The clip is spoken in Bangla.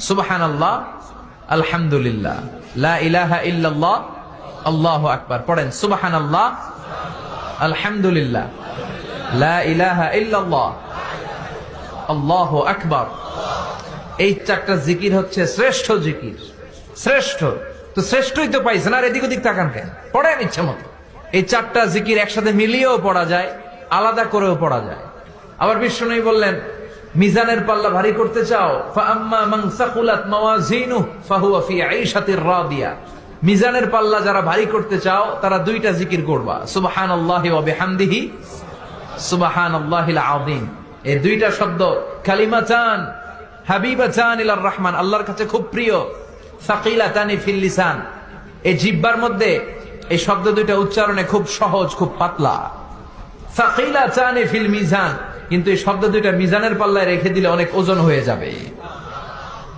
সুবহানাল্লাহ, আলহামদুলিল্লাহ, লা ইলাহা ইল্লাল্লাহ, আল্লাহু আকবার। পড়েন সুবহানাল্লাহ, আলহামদুলিল্লাহ, লা ইলাহা ইল্লাল্লাহ, আল্লাহু আকবার। এই চারটা জিকির হচ্ছে শ্রেষ্ঠ জিকির। শ্রেষ্ঠ তো শ্রেষ্ঠই তো পাইছেন, আর এদিক ওদিক তাকান কেন? পড়েন ইচ্ছা মতো। এই চারটা জিকির একসাথে মিলিয়েও পড়া যায়, আলাদা করেও পড়া যায়। আবার বিষ্ণু বললেন, মিজানের পাল্লা ভারী করতে চাও, ফাআম্মা মান সাকুলাত মাওয়াজিনুহু ফাহুয়া ফি আইশাতির রাদিয়া। মিজানের পাল্লা যারা ভারী করতে চাও তারা দুইটা জিকির করবা, সুবহানাল্লাহি ওয়া বিহামদিহি, সুবহানাল্লাহিল আযীম। এই দুইটা শব্দ কালিমাতান হাবিবাতান ইলার রহমান, আল্লাহর কাছে খুব প্রিয়। সাকিলাতানি ফিল লিসান, এই জিহ্বার মধ্যে এই শব্দ দুইটা উচ্চারণে খুব সহজ, খুব পাতলা। সাকিলাতানি ফিল মিজান, কিন্তু এই শব্দ দুইটা মিজানের পাল্লায় রেখে দিলে অনেক ওজন হয়ে যাবে।